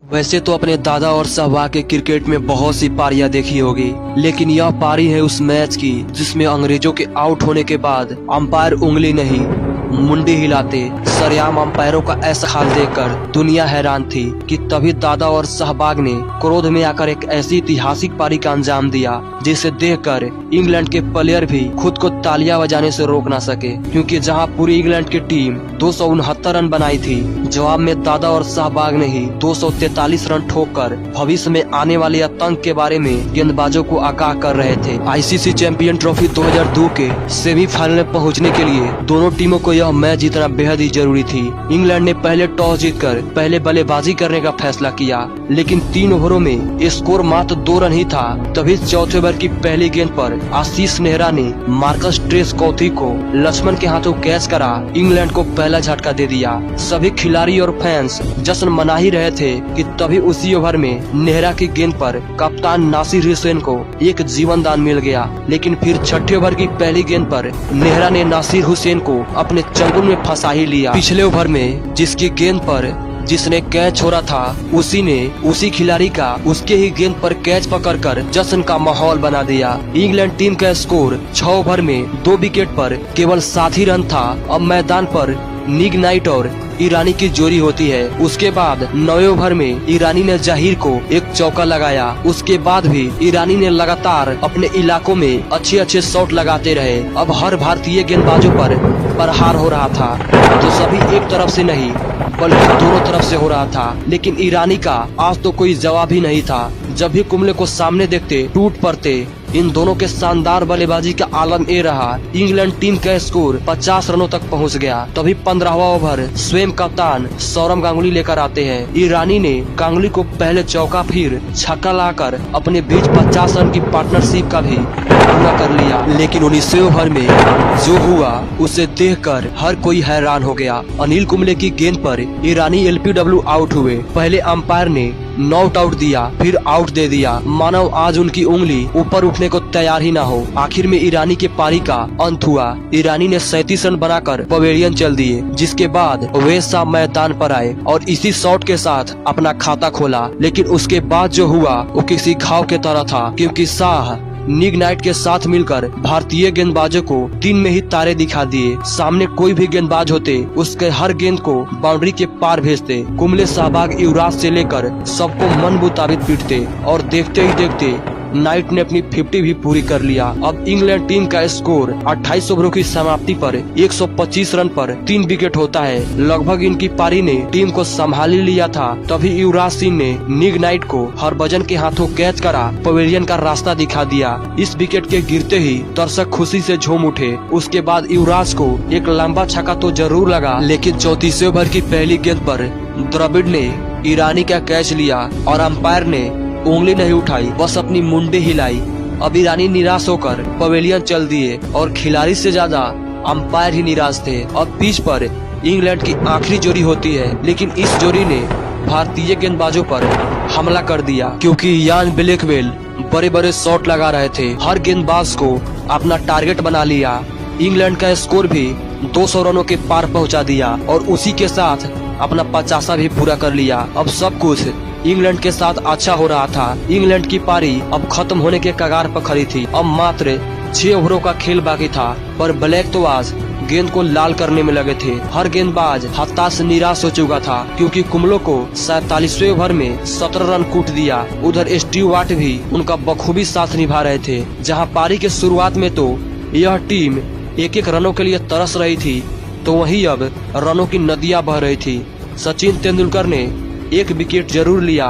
वैसे तो अपने दादा और सहवाग के क्रिकेट में बहुत सी पारियां देखी होगी, लेकिन यह पारी है उस मैच की जिसमें अंग्रेजों के आउट होने के बाद अंपायर उंगली नहीं मुंडी हिलाते। सरेआम अंपायरों का ऐसा हाल देखकर दुनिया हैरान थी कि तभी दादा और सहवाग ने क्रोध में आकर एक ऐसी ऐतिहासिक पारी का अंजाम दिया जिसे देखकर इंग्लैंड के प्लेयर भी खुद को तालियां बजाने से रोक ना सके, क्योंकि जहां पूरी इंग्लैंड की टीम 269 रन बनाई थी, जवाब में दादा और सहवाग ने ही 243 रन ठोककर भविष्य में आने वाले आतंक के बारे में गेंदबाजों को आगाह कर रहे थे। आईसीसी चैंपियन ट्रॉफी 2002 के सेमीफाइनल में पहुंचने के लिए दोनों टीमों को यह मैच जीतना बेहद ही जरूरी थी। इंग्लैंड ने पहले टॉस जीतकर पहले बल्लेबाजी करने का फैसला किया, लेकिन 3 ओवरों में स्कोर मात्र 2 रन ही था। तभी चौथे ओवर की पहली गेंद पर आशीष नेहरा ने मार्कस ट्रेस कौथी को लक्ष्मण के हाथों कैच करा इंग्लैंड को पहला झटका दे दिया। सभी खिलाड़ी और फैंस जश्न मना ही रहे थे कि तभी उसी ओवर में नेहरा की गेंद पर कप्तान नासिर हुसैन को एक जीवन दान मिल गया। लेकिन फिर छठे ओवर की पहली गेंद पर नेहरा ने नासिर हुसैन को अपने चंगुल में फंसा ही लिया। पिछले ओवर में जिसकी गेंद पर जिसने कैच छोड़ा था उसी ने उसी खिलाड़ी का उसके ही गेंद पर कैच पकड़कर जश्न का माहौल बना दिया। इंग्लैंड टीम का स्कोर 6 ओवर में 2 विकेट पर केवल 7 ही रन था। अब मैदान पर निक नाइट और ईरानी की जोड़ी होती है। उसके बाद 9वें ओवर में ईरानी ने जाहिर को एक चौका लगाया। उसके बाद भी ईरानी ने लगातार अपने इलाकों में अच्छे शॉट लगाते रहे। अब हर भारतीय गेंदबाजों पर प्रहार हो रहा था, तो सभी एक तरफ से नहीं बल्कि दोनों तरफ से हो रहा था, लेकिन ईरानी का आज तो कोई जवाब ही नहीं था। जब भी कुंबले को सामने देखते टूट पड़ते। इन दोनों के शानदार बल्लेबाजी का आलम ये रहा, इंग्लैंड टीम का स्कोर 50 रनों तक पहुंच गया। तभी 15वां ओवर स्वयं कप्तान सौरव गांगुली लेकर आते हैं। ईरानी ने गांगुली को पहले चौका फिर छक्का लाकर अपने बीच 50 रन की पार्टनरशिप का भी पूरा कर लिया। लेकिन 19वें ओवर में जो हुआ उसे देखकर हर कोई हैरान हो गया। अनिल कुंबले की गेंद पर ईरानी एलपीडब्ल्यू आउट हुए। पहले अंपायर ने नॉट आउट दिया, फिर आउट दे दिया, मानो आज उनकी उंगली ऊपर उठने को तैयार ही ना हो। आखिर में ईरानी के पारी का अंत हुआ। ईरानी ने 37 रन बनाकर पवेलियन चल दिए, जिसके बाद वे साहब मैदान पर आए और इसी शॉट के साथ अपना खाता खोला। लेकिन उसके बाद जो हुआ वो किसी घाव के तरह था, क्योंकि शाह निक नाइट के साथ मिलकर भारतीय गेंदबाजों को टीम में ही तारे दिखा दिए। सामने कोई भी गेंदबाज होते उसके हर गेंद को बाउंड्री के पार भेजते। कुंबले, सहवाग, युवराज से लेकर सबको मन मुताबिक पीटते और देखते ही देखते नाइट ने अपनी 50 भी पूरी कर लिया। अब इंग्लैंड टीम का स्कोर 28 ओवरों की समाप्ति पर 125 रन पर 3 विकेट होता है। लगभग इनकी पारी ने टीम को संभाल ही लिया था। तभी युवराज सिंह ने निक नाइट को हरभजन के हाथों कैच करा पवेलियन का रास्ता दिखा दिया। इस विकेट के गिरते ही दर्शक खुशी से झूम उठे। उसके बाद युवराज को एक लंबा छक्का तो जरूर लगा, लेकिन 34वें ओवर की पहली गेंद पर द्रविड़ ने ईरानी का कैच लिया और अंपायर ने उंगली नहीं उठाई, बस अपनी मुंडी हिलाई। अब ईरानी निराश होकर पवेलियन चल दिए और खिलाड़ी से ज्यादा अंपायर ही निराश थे। अब पिच पर इंग्लैंड की आखिरी जोड़ी होती है, लेकिन इस जोड़ी ने भारतीय गेंदबाजों पर हमला कर दिया, क्योंकि यान ब्लैकवेल बड़े बड़े शॉट लगा रहे थे। हर गेंदबाज को अपना टारगेट बना लिया। इंग्लैंड का स्कोर भी 200 रनों के पार पहुँचा दिया और उसी के साथ अपना 50 भी पूरा कर लिया। अब सब कुछ इंग्लैंड के साथ अच्छा हो रहा था। इंग्लैंड की पारी अब खत्म होने के कगार पर खड़ी थी। अब मात्र 6 ओवरों का खेल बाकी था, पर ब्लैक तो आज गेंद को लाल करने में लगे थे। हर गेंदबाज हताश निराश हो चुका था, क्योंकि कुंबलों को 47वें ओवर में 17 रन कूट दिया। उधर स्टीवार्ट भी उनका बखूबी साथ निभा रहे थे। जहां पारी के शुरुआत में तो यह टीम एक रनों के लिए तरस रही थी, तो वहीं अब रनों की नदियां बह रही थी। सचिन तेंदुलकर ने एक विकेट जरूर लिया,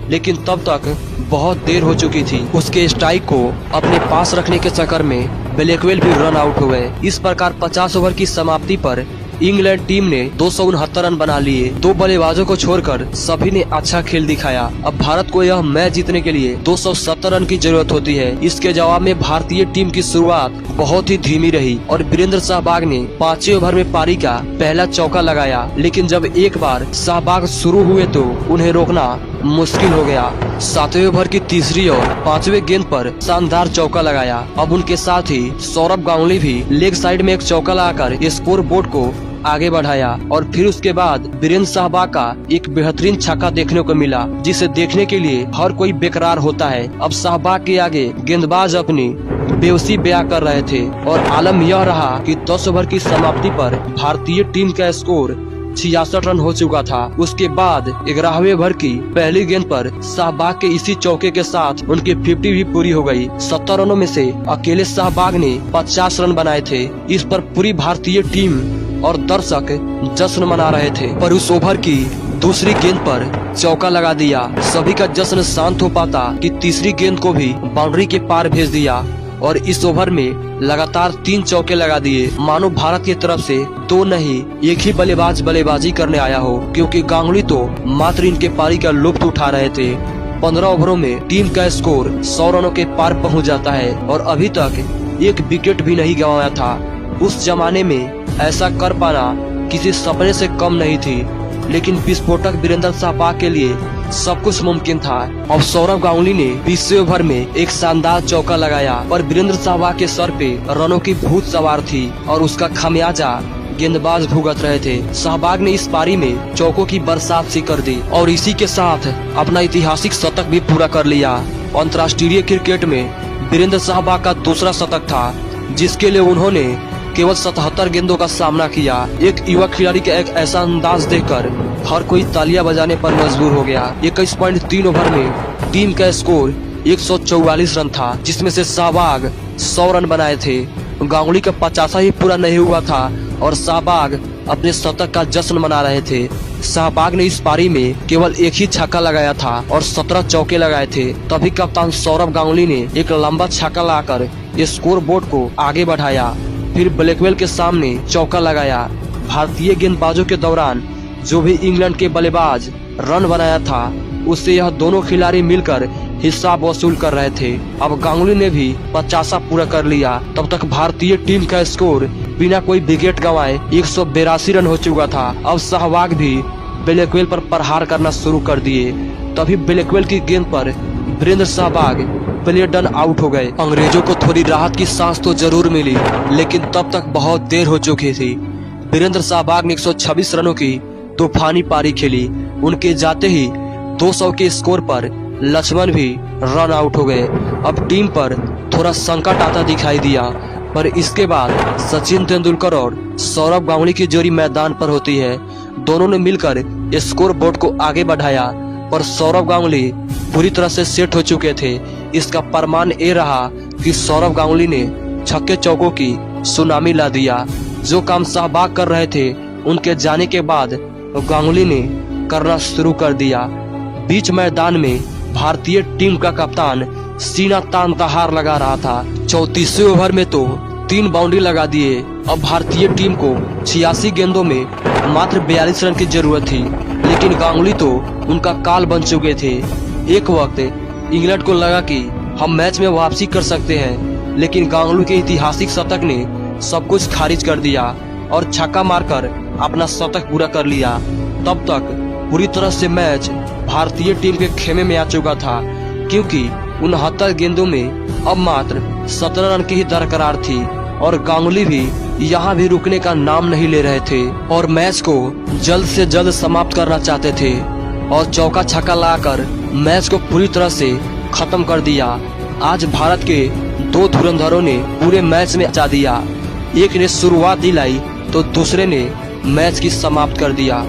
लेकिन तब तक बहुत देर हो चुकी थी। उसके स्ट्राइक को अपने पास रखने के चक्कर में ब्लैकवेल भी रन आउट हो गए। इस प्रकार 50 ओवर की समाप्ति पर इंग्लैंड टीम ने 269 रन बना लिए। 2 बल्लेबाजों को छोड़कर सभी ने अच्छा खेल दिखाया। अब भारत को यह मैच जीतने के लिए 270 रन की जरूरत होती है। इसके जवाब में भारतीय टीम की शुरुआत बहुत ही धीमी रही और वीरेंद्र सहवाग ने 5वें ओवर में पारी का पहला चौका लगाया। लेकिन जब एक बार सहवाग शुरू हुए तो उन्हें रोकना मुश्किल हो गया। 7वें ओवर की तीसरी और 5वें गेंद पर शानदार चौका लगाया। अब उनके साथ ही सौरव गांगुली भी लेग साइड में एक चौका लगाकर स्कोर बोर्ड को आगे बढ़ाया और फिर उसके बाद वीरेंद्र सहवाग का एक बेहतरीन छक्का देखने को मिला, जिसे देखने के लिए हर कोई बेकरार होता है। अब सहवाग के आगे गेंदबाज अपनी बेहोशी बयां कर रहे थे और आलम यह रहा कि 10 ओवर की समाप्ति पर भारतीय टीम का स्कोर 66 रन हो चुका था। उसके बाद 11वें ओवर की पहली गेंद पर सहवाग के इसी चौके के साथ उनकी 50 भी पूरी हो गई। 70 रनों में से अकेले सहवाग ने 50 रन बनाए थे। इस पर पूरी भारतीय टीम और दर्शक जश्न मना रहे थे, पर उस ओवर की दूसरी गेंद पर चौका लगा दिया। सभी का जश्न शांत हो पाता कि तीसरी गेंद को भी बाउंड्री के पार भेज दिया और इस ओवर में लगातार 3 चौके लगा दिए, मानो भारत की तरफ से 2 नहीं एक ही बल्लेबाज बल्लेबाजी करने आया हो, क्योंकि गांगुली तो मात्र इनके पारी का लुत्फ उठा रहे थे। 15 ओवरों में टीम का स्कोर 100 रनों के पार पहुंच जाता है और अभी तक एक विकेट भी नहीं गंवाया था। उस जमाने में ऐसा कर पाना किसी सपने से कम नहीं थी, लेकिन विस्फोटक वीरेंद्र सहवाग के लिए सब कुछ मुमकिन था। अब सौरव गांगुली ने 20वें ओवर में एक शानदार चौका लगाया, पर वीरेंद्र सहवाग के सर पे रनों की भूत सवार थी और उसका खामियाजा गेंदबाज भुगत रहे थे। सहवाग ने इस पारी में चौकों की बरसात सी कर दी और इसी के साथ अपना ऐतिहासिक शतक भी पूरा कर लिया। अंतर्राष्ट्रीय क्रिकेट में वीरेंद्र सहवाग का दूसरा शतक था, जिसके लिए उन्होंने केवल 77 गेंदों का सामना किया। एक युवा खिलाड़ी का एक ऐसा अंदाज देखकर हर कोई तालियां बजाने पर मजबूर हो गया। 21.3 ओवर में टीम का स्कोर 144 रन था, जिसमें से सहवाग 100 रन बनाए थे। गांगुली का 50 ही पूरा नहीं हुआ था और सहवाग अपने शतक का जश्न मना रहे थे। सहवाग ने इस पारी में केवल एक ही छक्का लगाया था और 17 चौके लगाए थे। तभी कप्तान सौरव गांगुली ने एक लंबा छक्का लाकर स्कोर बोर्ड को आगे बढ़ाया, फिर ब्लैकवेल के सामने चौका लगाया। भारतीय गेंदबाजों के दौरान जो भी इंग्लैंड के बल्लेबाज रन बनाया था, उससे यह दोनों खिलाड़ी मिलकर हिसाब वसूल कर रहे थे। अब गांगुली ने भी 50 पूरा कर लिया। तब तक भारतीय टीम का स्कोर बिना कोई विकेट गंवाए 182 रन हो चुका था। अब सहवाग भी ब्लैकवेल पर प्रहार करना शुरू कर दिए। तभी ब्लैकवेल की गेंद पर Virender Sehwag played on out हो गए। अंग्रेजों को थोड़ी राहत की सांस तो जरूर मिली, लेकिन तब तक बहुत देर हो चुकी थी। वीरेंद्र सहवाग ने 126 रनों की तूफानी पारी खेली। उनके जाते ही 200 के स्कोर पर लक्ष्मण भी रन आउट हो गए। अब टीम पर थोड़ा संकट आता दिखाई दिया, पर इसके बाद सचिन तेंदुलकर और सौरव गांगुली की जोड़ी मैदान पर होती है। दोनों ने मिलकर स्कोर बोर्ड को आगे बढ़ाया, पर सौरव गांगुली पूरी तरह से सेट हो चुके थे। इसका प्रमाण ये रहा कि सौरव गांगुली ने छक्के चौकों की सुनामी ला दिया। जो काम सहवाग कर रहे थे, उनके जाने के बाद गांगुली ने करना शुरू कर दिया। बीच मैदान में भारतीय टीम का कप्तान सीना तान तहार लगा रहा था। 34वें ओवर में तो 3 बाउंड्री लगा दिए। अब भारतीय टीम को 86 गेंदों में मात्र 42 रन की जरूरत थी, लेकिन गांगुली तो उनका काल बन चुके थे। एक वक्त इंग्लैंड को लगा कि हम मैच में वापसी कर सकते हैं, लेकिन गांगुली के ऐतिहासिक शतक ने सब कुछ खारिज कर दिया और छक्का मारकर अपना शतक पूरा कर लिया। तब तक पूरी तरह से मैच भारतीय टीम के खेमे में आ चुका था, क्योंकि 69 गेंदों में अब मात्र 17 रन की ही दरकरार थी और गांगुली भी यहाँ भी रुकने का नाम नहीं ले रहे थे और मैच को जल्द से जल्द समाप्त करना चाहते थे और चौका छक्का लगाकर मैच को पूरी तरह से खत्म कर दिया। आज भारत के 2 धुरंधरों ने पूरे मैच में बचा दिया। एक ने शुरुआत दिलाई तो दूसरे ने मैच की समाप्त कर दिया।